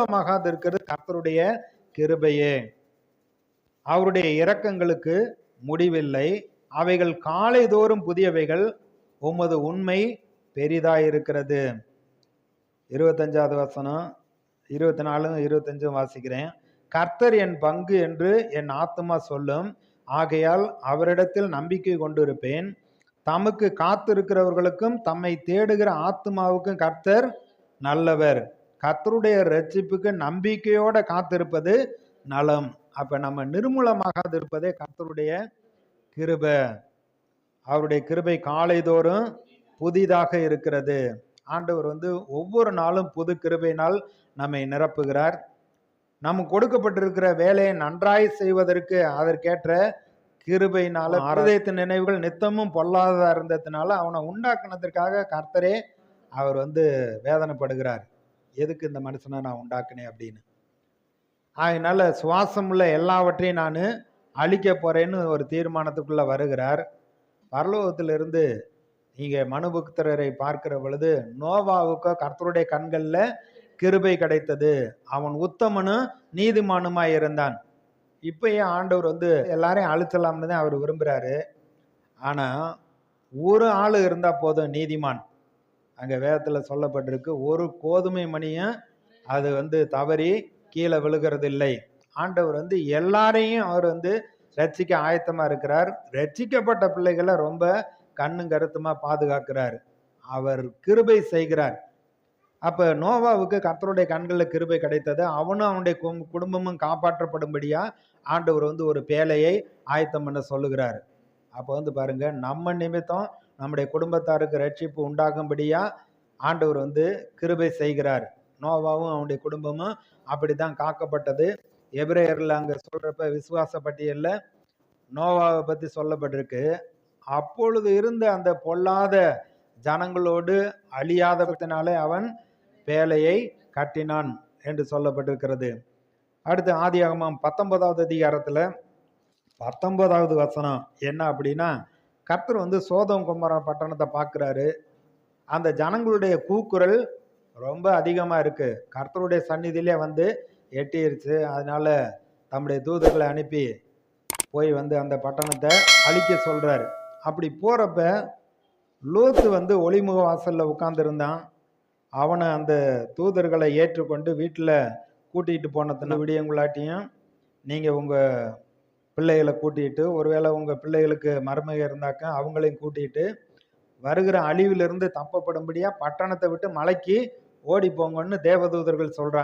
நிர்மூலமாகாது இருக்கிறது கர்த்தருடைய கிருபையே. அவருடைய இரக்கங்களுக்கு முடிவில்லை. அவைகள் காலைதோறும் புதியவைகள். உமது உண்மை பெரிதாயிருக்கிறது. 25வது வசனம், 24 25 வாசிக்கிறேன். கர்த்தர் என் பங்கு என்று என் ஆத்துமா சொல்லும். ஆகையால் அவரிடத்தில் நம்பிக்கை கொண்டிருப்பேன். தமக்கு காத்திருக்கிறவர்களுக்கும் தம்மை தேடுகிற ஆத்துமாவுக்கும் கர்த்தர் நல்லவர். கர்த்தருடைய ரட்சிப்புக்கு நம்பிக்கையோட காத்திருப்பது நலம். அப்ப நம்ம நிர்மூலமாகாது இருப்பதே கர்த்தருடைய கிருபை. அவருடைய கிருபை காலைதோறும் புதிதாக இருக்கிறது. ஆண்டவர் ஒவ்வொரு நாளும் புது கிருபையினால் நம்மை நிரப்புகிறார். நமக்கு கொடுக்கப்பட்டிருக்கிற வேலையை நன்றாய் செய்வதற்கு அதற்கேற்ற கிருபையினால இருதயத்தின் நினைவுகள் நித்தமும் பொல்லாததா இருந்ததுனால அவனை உண்டாக்குனதற்காக கர்த்தரே அவர் வேதனைப்படுகிறார். எதுக்கு இந்த மனுஷனை நான் உண்டாக்குனேன் அப்படின்னு. அதனால சுவாசம் உள்ள எல்லாவற்றையும் நான் அழிக்க போறேன்னு ஒரு தீர்மானத்துக்குள்ள வருகிறார். பரலோகத்திலிருந்து நீங்க மனுபுத்திரரை பார்க்கிற பொழுது நோவாவுக்கு கர்த்தருடைய கண்கள்ல கிருபை கிடைத்தது. அவன் உத்தமனும் நீதிமானுமாய் இருந்தான். இப்ப ஏன் ஆண்டவர் எல்லாரையும் அழிச்சலாம்னு தான் அவர் விரும்புறாரு. ஆனா ஒரு ஆளு இருந்தா போதும் நீதிமான். அங்க வேதத்துல சொல்லப்பட்டிருக்கு, ஒரு கோதுமை மணியும் அது தவறி கீழே விழுகிறது இல்லை. ஆண்டவர் எல்லாரையும் அவர் ரட்சிக்க ஆயத்தமா இருக்கிறார். ரட்சிக்கப்பட்ட பிள்ளைகளை ரொம்ப கண்ணும் கருத்துமா பாதுகாக்கிறார். அவர் கிருபை செய்கிறார். அப்ப நோவாவுக்கு கர்த்தருடைய கண்களில் கிருபை கிடைத்தது. அவனும் அவனுடைய குடும்பமும் காப்பாற்றப்படும்படியா ஆண்டவர் ஒரு பேழையை ஆயத்தம் பண்ண சொல்லுகிறார். அப்போ பாருங்க, நம்ம நிமித்தம் நம்முடைய குடும்பத்தாருக்கு ரட்சிப்பு உண்டாகும்படியா ஆண்டவர் கிருபை செய்கிறார். நோவாவும் அவனுடைய குடும்பமும் அப்படித்தான் காக்கப்பட்டது. எபிரேயர்ல அங்க சொல்றப்ப விசுவாச பட்டியல்ல நோவாவை பத்தி சொல்லப்பட்டிருக்கு. அப்பொழுது இருந்த அந்த பொல்லாத ஜனங்களோடு அழியாதபத்தினாலே அவன் பேழையை கட்டினான் என்று சொல்லப்பட்டிருக்கிறது. அடுத்து ஆதியாகமம் 19வது அதிகாரத்துல 19வது வசனம் என்ன அப்படின்னா, கர்த்தர் சோதோம் கொமோரா பட்டணத்தை பார்க்கிறாரு. அந்த ஜனங்களுடைய கூக்குரல் ரொம்ப அதிகமா இருக்கு. கர்த்தருடைய சந்நிதியிலே எட்டிருச்சு. அதனால தம்முடைய தூதர்களை அனுப்பி போய் அந்த பட்டணத்தை அழிக்க சொல்றாரு. அப்படி போறப்ப லோத்து ஒளிமுக வாசல்ல உட்கார்ந்துருந்தான். அவனை அந்த தூதர்களை ஏற்றுக்கொண்டு வீட்டில் கூட்டிகிட்டு போனதுன்னு விடியங்குள்ளாட்டியும் நீங்கள் உங்கள் பிள்ளைகளை கூட்டிகிட்டு, ஒருவேளை உங்கள் பிள்ளைகளுக்கு மருமக இருந்தாக்க அவங்களையும் கூட்டிகிட்டு வருகிற அழிவிலிருந்து தப்பப்படும்படியாக பட்டணத்தை விட்டு மலைக்கு ஓடி போங்கன்னு தேவதூதர்கள் சொல்கிறாங்க.